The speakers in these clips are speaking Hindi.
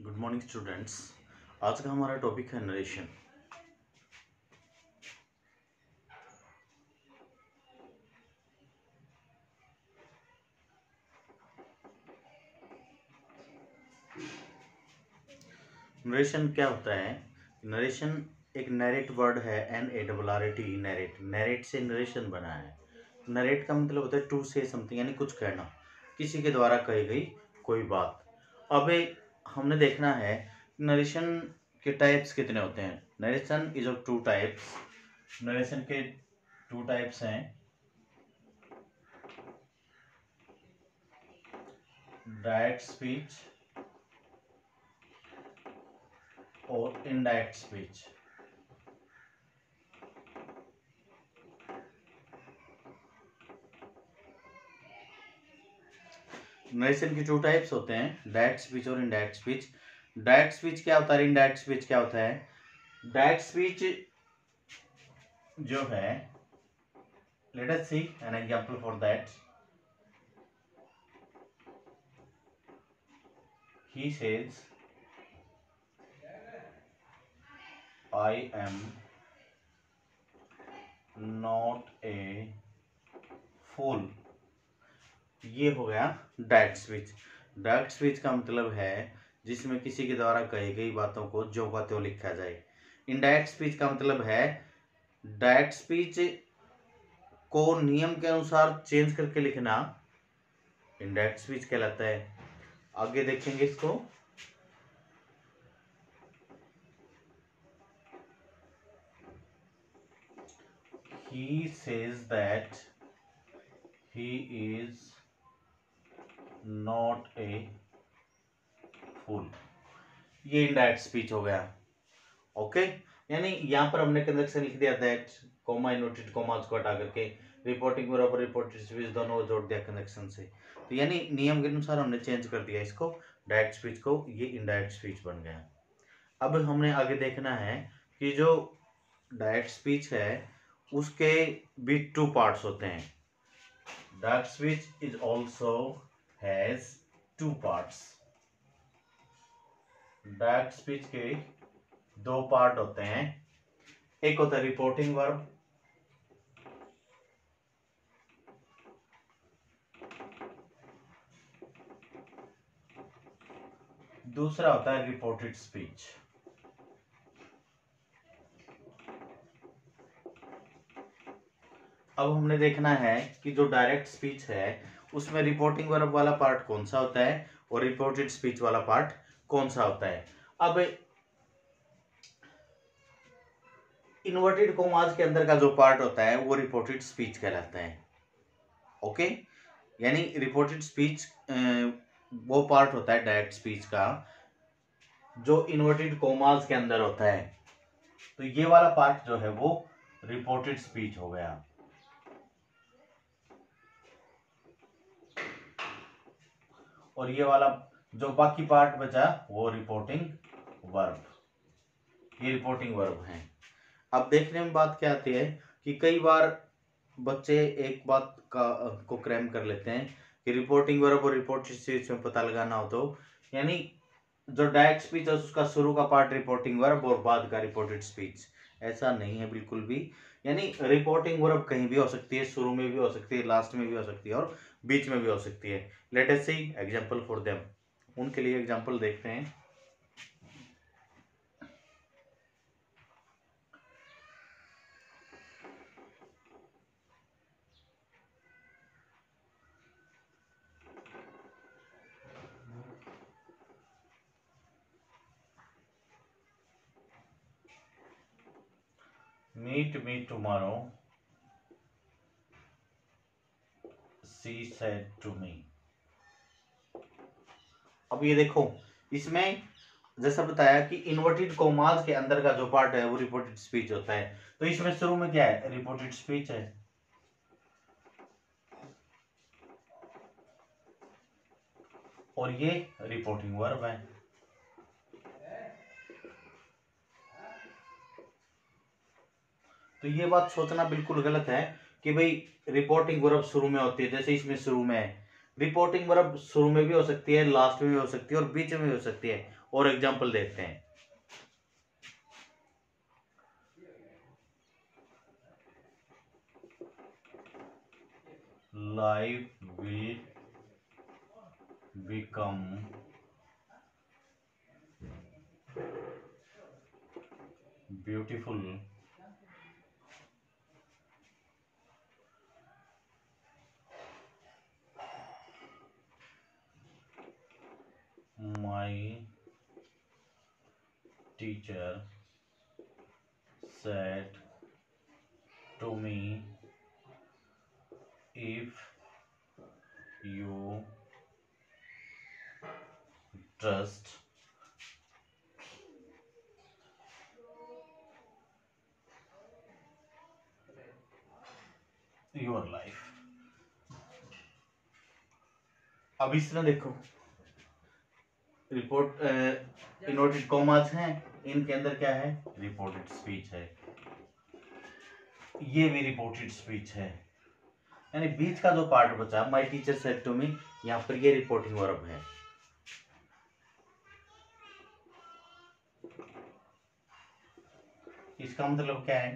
Good morning students. आज का हमारा टॉपिक है नरेशन। नरेशन क्या होता है? नरेशन एक नरेट वर्ड है, NARRAT, नरेट। नरेट से नरेशन बना है। नरेट का मतलब होता है टू से समथिंग, यानी कुछ कहना, किसी के द्वारा कही गई कोई बात। अब हमने देखना है नरेशन के टाइप्स कितने होते हैं। Narration is of two types. Narration के टू टाइप्स हैं, डायरेक्ट स्पीच और इनडायरेक्ट स्पीच। नरेशन की टू टाइप्स होते हैं, डायरेक्ट स्पीच और इनडायरेक्ट स्पीच। डायरेक्ट स्पीच क्या होता है, इनडायरेक्ट स्पीच क्या होता है? डायरेक्ट स्पीच जो है, let us see an example for that. He says I am not a fool. ये हो गया डायरेक्ट स्पीच। डायरेक्ट स्पीच का मतलब है जिसमें किसी के द्वारा कही गई बातों को ज्यों का त्यों लिखा जाए। इनडायरेक्ट स्पीच का मतलब है डायरेक्ट स्पीच को नियम के अनुसार चेंज करके लिखना इनडायरेक्ट स्पीच कहलाता है। आगे देखेंगे इसको। He says that he is not a fool। ये इनडायरेक्ट स्पीच हो गया। ओके, यानी यहां पर हमने कंजक्शन लिख दिया दैट, कॉमा इनवर्टेड कॉमास को हटा करके रिपोर्टिंग वर्ब और रिपोर्टेड स्पीच दोनों जोड़ दिया कंजक्शन से। तो यानी नियम के अनुसार हमने चेंज कर दिया इसको, डायरेक्ट स्पीच को, ये इनडायरेक्ट स्पीच बन गया। अब हमने आगे देखना है कि जो डायरेक्ट स्पीच है उसके भी टू पार्ट्स होते हैं। Direct speech is also has two parts. Direct speech के दो पार्ट होते हैं। एक होता है रिपोर्टिंग वर्ब, दूसरा होता है रिपोर्टेड स्पीच। अब हमने देखना है कि जो डायरेक्ट स्पीच है उसमें रिपोर्टिंग वर्ब वाला पार्ट कौन सा होता है और रिपोर्टेड स्पीच वाला पार्ट कौन सा होता है। अब इन्वर्टेड कॉमास के अंदर का जो पार्ट होता है वो रिपोर्टेड स्पीच कहलाता है। ओके, यानी रिपोर्टेड स्पीच वो पार्ट होता है डायरेक्ट स्पीच का जो इन्वर्टेड कॉमास के अंदर होता है। तो ये वाला पार्ट जो है वो रिपोर्टेड स्पीच हो गया। और ये वाला जो बाकी पार्ट बचा वो रिपोर्टिंग वर्ब। ये रिपोर्टिंग वर्ब है। अब देखने में बात क्या आती है कि कई बार बच्चे एक बात को क्रैम कर लेते हैं कि रिपोर्टिंग वर्ब और रिपोर्टेड स्पीच में पता लगाना हो तो, यानी जो डायरेक्ट स्पीच है उसका शुरू का पार्ट रिपोर्टिंग वर्ब और बाद का रिपोर्टेड स्पीच। ऐसा नहीं है बिल्कुल भी। यानी रिपोर्टिंग वर्ब कहीं भी हो सकती है, शुरू में भी हो सकती है, लास्ट में भी हो सकती है और बीच में भी हो सकती है। Let us see example for them. उनके लिए एग्जांपल देखते हैं। Meet me tomorrow, she said to me। अब ये देखो, इसमें जैसा बताया कि इन्वर्टेड कॉमास के अंदर का जो पार्ट है वो रिपोर्टेड स्पीच होता है। तो इसमें शुरू में क्या है, रिपोर्टेड स्पीच है। और ये रिपोर्टिंग वर्ब है। तो ये बात सोचना बिल्कुल गलत है कि भाई रिपोर्टिंग वर्ब शुरू में होती है, जैसे इसमें शुरू में है। रिपोर्टिंग वर्ब शुरू में भी हो सकती है, लास्ट में भी हो सकती है और बीच में भी हो सकती है। और एग्जांपल देखते हैं। Life will become beautiful my teacher said to me, if you trust your life। अब इसमें देखो रिपोर्ट इनवर्टेड कॉमास हैं, इनके अंदर क्या है, रिपोर्टेड स्पीच है, ये भी रिपोर्टेड स्पीच है, यानी बीच का जो पार्ट बचा my teacher said to me, यहाँ पर ये रिपोर्टिंग वर्ब है। इसका मतलब क्या है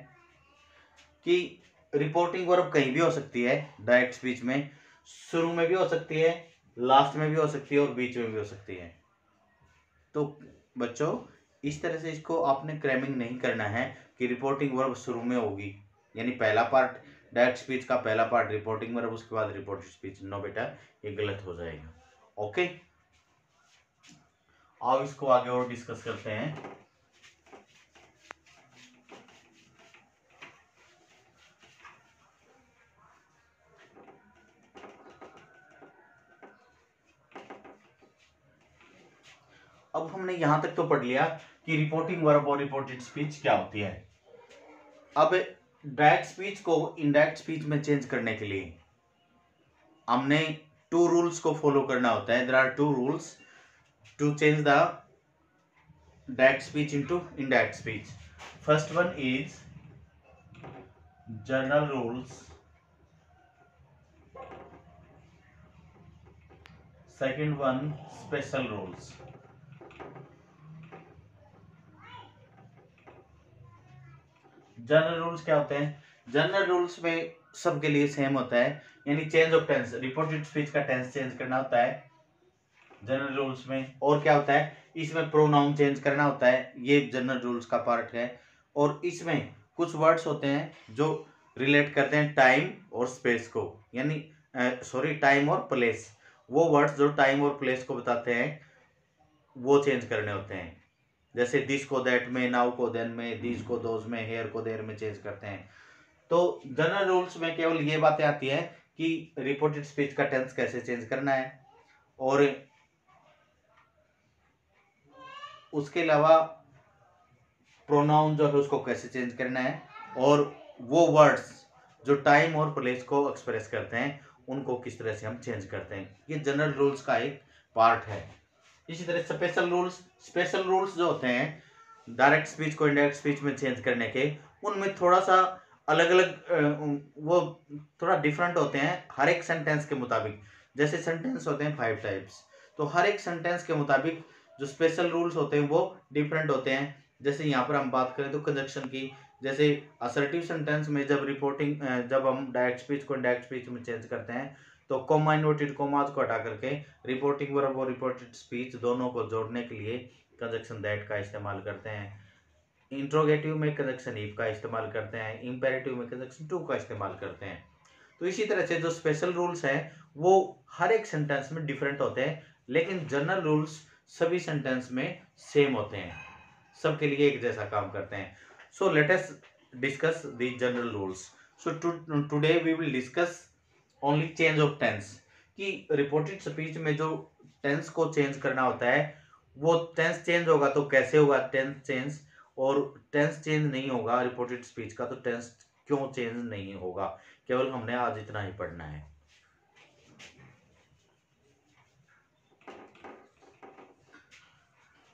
कि रिपोर्टिंग वर्ब कहीं भी हो सकती है डायरेक्ट स्पीच में, शुरू में भी हो सकती है, लास्ट में भी हो सकती है और बीच में भी हो सकती है। तो बच्चों इस तरह से इसको आपने क्रैमिंग नहीं करना है कि रिपोर्टिंग वर्ब शुरू में होगी, यानी पहला पार्ट डायरेक्ट स्पीच का पहला पार्ट रिपोर्टिंग वर्ब, उसके बाद रिपोर्टेड स्पीच। नो बेटा, ये गलत हो जाएगा। ओके, आओ इसको आगे और डिस्कस करते हैं। अब हमने यहां तक तो पढ़ लिया कि रिपोर्टिंग वर्ब और रिपोर्टेड स्पीच क्या होती है। अब डायरेक्ट स्पीच को इनडायरेक्ट स्पीच में चेंज करने के लिए हमने 2 रूल्स को फॉलो करना होता है। There are 2 rules to change the direct speech into indirect speech. First one is general rules, second one special rules. General rules क्या होते हैं? जनरल रूल्स में सबके लिए सेम होता है, यानी change of tense, reported speech का टेंस चेंज करना होता है जनरल रूल्स में। और क्या होता है, इसमें प्रोनाउन चेंज करना होता है, ये जनरल रूल्स का पार्ट है। और इसमें कुछ वर्ड्स होते हैं जो रिलेट करते हैं टाइम और स्पेस को, यानी टाइम और प्लेस। वो वर्ड्स जो टाइम और प्लेस को बताते हैं वो चेंज करने होते हैं। जैसे दिस को दैट में, नाउ को देन में, दिस को दोज में, हेयर को देयर में चेंज करते हैं। तो जनरल रूल्स में केवल ये बातें आती है कि रिपोर्टेड स्पीच का टेंस कैसे चेंज करना है, और उसके अलावा प्रोनाउन जो है उसको कैसे चेंज करना है, और वो वर्ड्स जो टाइम और प्लेस को एक्सप्रेस करते हैं उनको किस तरह से हम चेंज करते हैं। ये जनरल रूल्स का एक पार्ट है। इसी तरह स्पेशल रूल्स जो होते हैं डायरेक्ट स्पीच को इनडायरेक्ट स्पीच में चेंज करने के, उनमें थोड़ा सा अलग अलग वो थोड़ा डिफरेंट होते हैं हर एक सेंटेंस के मुताबिक। जैसे सेंटेंस होते हैं 5 टाइप्स, तो हर एक सेंटेंस के मुताबिक जो स्पेशल रूल्स होते हैं वो डिफरेंट होते हैं। जैसे यहाँ पर हम बात करें तो कंजक्शन की, जैसे असर्टिव सेंटेंस में जब हम डायरेक्ट स्पीच को इनडायरेक्ट स्पीच में चेंज करते हैं तो कॉमा इन्वर्टेड कॉमास को हटा करके रिपोर्टिंग वर्ब और रिपोर्टेड स्पीच दोनों को जोड़ने के लिए कंजक्शन दैट का इस्तेमाल करते हैं। इंट्रोगेटिव में कंजक्शन इफ का इस्तेमाल करते हैं, इंपेरेटिव में कंजक्शन टू का इस्तेमाल करते हैं। तो इसी तरह से जो स्पेशल रूल्स हैं वो हर एक सेंटेंस में डिफरेंट होते हैं, लेकिन जनरल रूल्स सभी सेंटेंस में सेम होते हैं, सबके लिए एक जैसा काम करते हैं। So let us discuss the general rules. So today we will discuss only change of tense, कि रिपोर्टेड स्पीच में जो टेंस को चेंज करना होता है वो टेंस चेंज होगा तो कैसे होगा टेंस चेंज, और टेंस चेंज नहीं होगा रिपोर्टेड स्पीच का तो टेंस क्यों चेंज नहीं होगा। केवल हमने आज इतना ही पढ़ना है।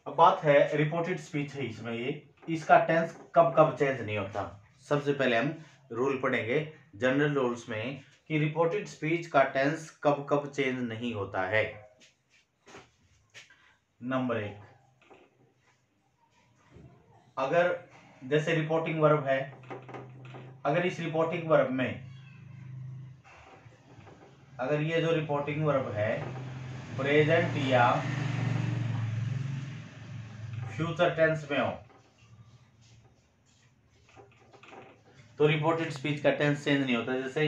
अब बात है रिपोर्टेड स्पीच है, इसमें इसका टेंस कब कब चेंज नहीं होता। सबसे पहले हम रूल पढ़ेंगे जनरल रूल्स में कि रिपोर्टेड स्पीच का टेंस कब कब चेंज नहीं होता है। नंबर 1, अगर जैसे रिपोर्टिंग वर्ब है, अगर इस रिपोर्टिंग वर्ब में, अगर ये जो रिपोर्टिंग वर्ब है प्रेजेंट या फ्यूचर टेंस में हो तो रिपोर्टेड स्पीच का टेंस चेंज नहीं होता। जैसे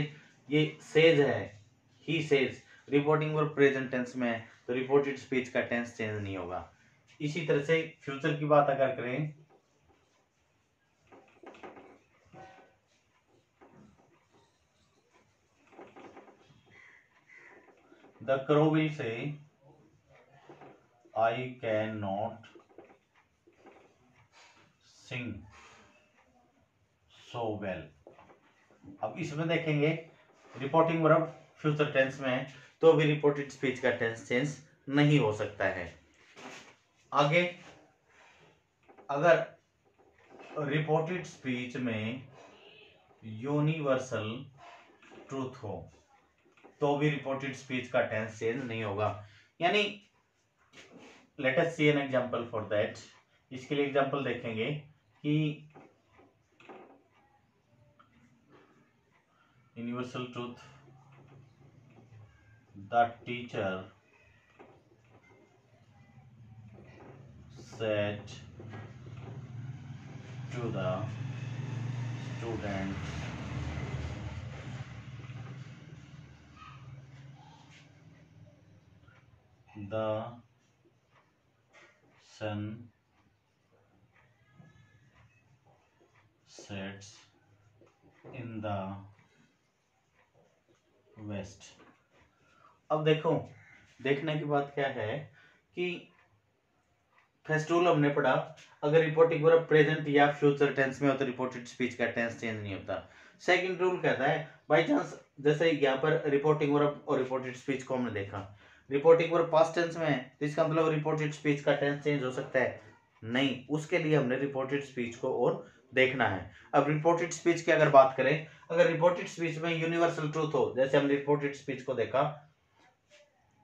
ये सेज है, he says, reporting verb present tense में है तो रिपोर्टेड स्पीच का टेंस चेंज नहीं होगा। इसी तरह से फ्यूचर की बात अगर करें, the crow will say I can not sing so well. अब इसमें देखेंगे रिपोर्टिंग वर्ब फ्यूचर टेंस में है तो भी रिपोर्टेड स्पीच का टेंस चेंज नहीं हो सकता है। आगे अगर रिपोर्टेड स्पीच में यूनिवर्सल ट्रूथ हो तो भी रिपोर्टेड स्पीच का टेंस चेंज नहीं होगा। यानी let us see an example for that. इसके लिए एग्जांपल देखेंगे कि universal truth, the teacher said to the student the sun sets in the west। अब देखो, देखने की बात क्या है कि फर्स्ट रूल हमने पढ़ा, अगर रिपोर्टिंग वर्ब प्रेजेंट या फ्यूचर टेंस में हो तो रिपोर्टेड स्पीच का टेंस चेंज नहीं होता। सेकंड रूल कहता है बाय चांस, जैसे यहाँ पर रिपोर्टिंग वर्ब और रिपोर्टेड स्पीच को हमने देखा, रिपोर्टिंग वर्ब पास्ट टेंस में है तो इसका मतलब रिपोर्टेड स्पीच का टेंस चेंज हो सकता है? नहीं, उसके लिए हमने रिपोर्टेड स्पीच को और देखना है। अब रिपोर्टेड स्पीच की अगर बात करें, अगर रिपोर्टेड स्पीच में यूनिवर्सल ट्रूथ हो, जैसे हमने रिपोर्टेड स्पीच को देखा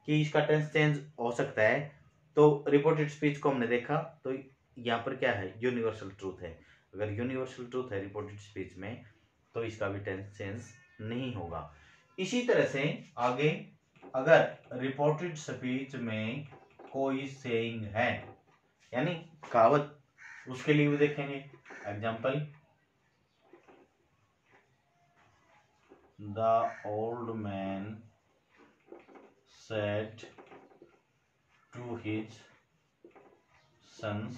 कि इसका टेंस चेंज हो सकता है, तो रिपोर्टेड स्पीच को हमने देखा तो यहाँ पर क्या है, यूनिवर्सल ट्रूथ है। अगर यूनिवर्सल ट्रूथ है रिपोर्टेड स्पीच में तो इसका भी टेंस चेंज नहीं होगा। इसी तरह से आगे अगर रिपोर्टेड स्पीच में कोई सेइंग है यानी कहावत, उसके लिए भी देखेंगे example, the old man said to his sons,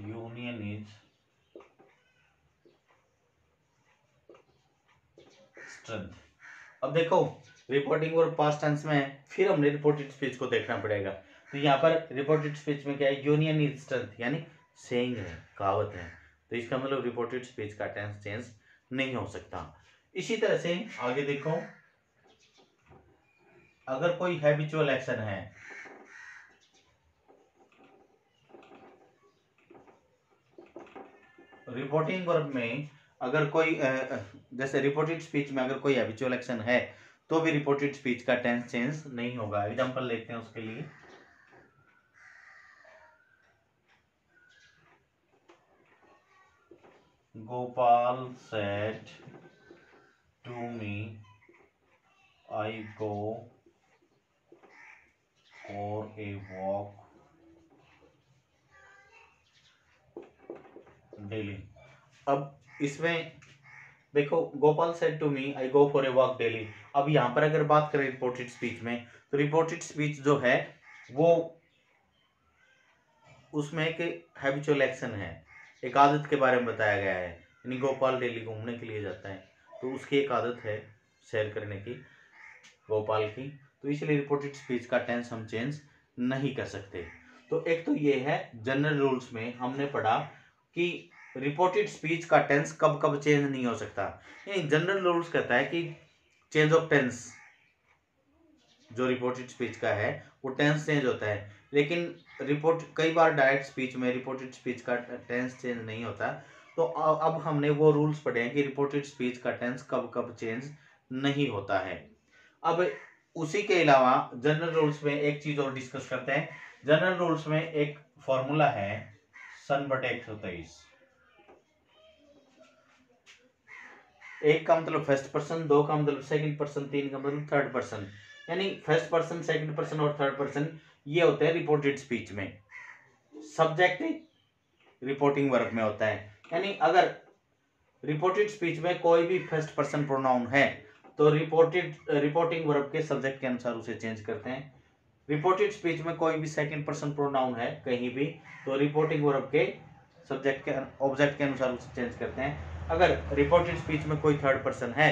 union is strength। अब देखो रिपोर्टिंग वर्ब पास्ट टेंस में है, फिर हमने रिपोर्टेड स्पीच को देखना पड़ेगा। तो यहाँ पर रिपोर्टेड स्पीच में क्या है, यूनियन इज स्ट्रेंथ यानी सेइंग है, कहावत है, तो इसका मतलब रिपोर्टेड स्पीच का टेंस चेंज नहीं हो सकता। इसी तरह से आगे देखो, अगर कोई हैबिचुअल एक्शन है, रिपोर्टिंग वर्ब में अगर कोई जैसे रिपोर्टेड स्पीच में अगर कोई हैबिचुअल एक्शन है तो भी रिपोर्टेड स्पीच का टेंस चेंज नहीं होगा। एग्जांपल देखते हैं उसके लिए, Gopal said to me I go for a walk daily. अब इसमें देखो, Gopal said to me I go for a walk daily. अब यहाँ पर अगर बात करें रिपोर्टेड स्पीच में, तो रिपोर्टेड स्पीच जो है वो उसमें एक हैबिचुअल एक्शन है, एक आदत के बारे में बताया गया है, यानी गोपाल डेली घूमने के लिए जाता है तो उसकी एक आदत है शेयर करने की गोपाल की, तो इसलिए रिपोर्टेड स्पीच का टेंस हम चेंज नहीं कर सकते। तो एक तो ये है, जनरल रूल्स में हमने पढ़ा कि रिपोर्टेड स्पीच का टेंस कब कब चेंज नहीं हो सकता। यानी जनरल रूल्स कहता है कि चेंज ऑफ टेंस जो रिपोर्टेड स्पीच का है वो टेंस चेंज होता है, लेकिन रिपोर्ट कई बार डायरेक्ट स्पीच में रिपोर्टेड स्पीच का टेंस चेंज नहीं होता। तो अब हमने वो रूल्स पढ़े हैं कि रिपोर्टेड स्पीच का टेंस कब कब चेंज नहीं होता है। अब उसी के अलावा जनरल रूल्स में एक चीज और डिस्कस करते हैं। जनरल रूल्स में एक फॉर्मूला है सन बटे 123। एक का मतलब फर्स्ट पर्सन, दो का मतलब सेकंड पर्सन, तीन का मतलब थर्ड पर्सन। यानी फर्स्ट पर्सन, सेकंड पर्सन और थर्ड पर्सन ये होते हैं रिपोर्टेड स्पीच में। सब्जेक्ट रिपोर्टिंग वर्ब में होता है। यानी अगर रिपोर्टेड स्पीच में कोई भी फर्स्ट पर्सन प्रोनाउन है तो रिपोर्टिंग वर्ब के सब्जेक्ट के अनुसार उसे चेंज करते हैं। रिपोर्टेड स्पीच में कोई भी सेकंड पर्सन प्रोनाउन है कहीं भी तो रिपोर्टिंग वर्ब के सब्जेक्ट के ऑब्जेक्ट के अनुसार उसे चेंज करते हैं। अगर रिपोर्टेड स्पीच में कोई थर्ड पर्सन है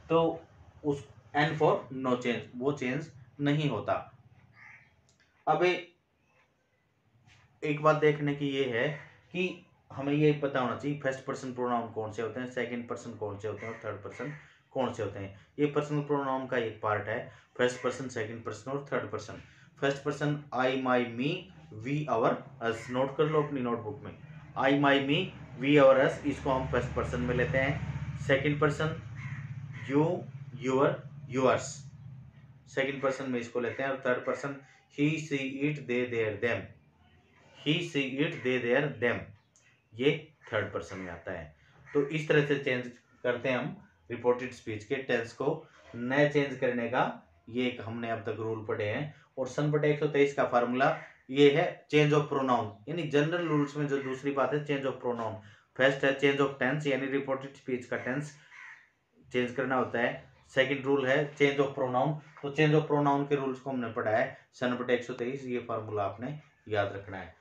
तो उस एन फॉर नो चेंज, वो चेंज नहीं होता। अब एक बात देखने की ये है कि हमें ये पता होना चाहिए फर्स्ट पर्सन प्रोनाउन कौन से होते हैं, सेकंड पर्सन कौन से होते हैं और थर्ड पर्सन कौन से होते हैं। ये पर्सनल प्रोनाउन का एक पार्ट है, फर्स्ट पर्सन, सेकंड पर्सन और third person. First person I, my, me, we, our, us. Note कर लो अपनी नोटबुक में। आई, माई, मी, वी, आवर, अस, इसको हम फर्स्ट पर्सन में लेते हैं। Second person you, your, yours, second person में इसको लेते हैं। और third person he, she, it, they, their, them. He, she, it, they, their, them, ये थर्ड पर्सन में आता है। तो इस तरह से चेंज करते हैं हम रिपोर्टेड स्पीच के टेंस को। नए चेंज करने का ये एक हमने अब तक रूल पढ़े हैं। और सन बटे 123 का फार्मूला ये है चेंज ऑफ प्रोनाउन। यानी जनरल रूल्स में जो दूसरी बात है चेंज ऑफ प्रोनाउन। फर्स्ट है चेंज ऑफ टेंस, यानी रिपोर्टेड स्पीच का टेंस चेंज करना होता है। सेकंड रूल है चेंज ऑफ प्रोनाउन। तो चेंज ऑफ प्रोनाउन के रूल्स को हमने पढ़ा है सन बटे 123। ये फार्मूला आपने याद रखना है।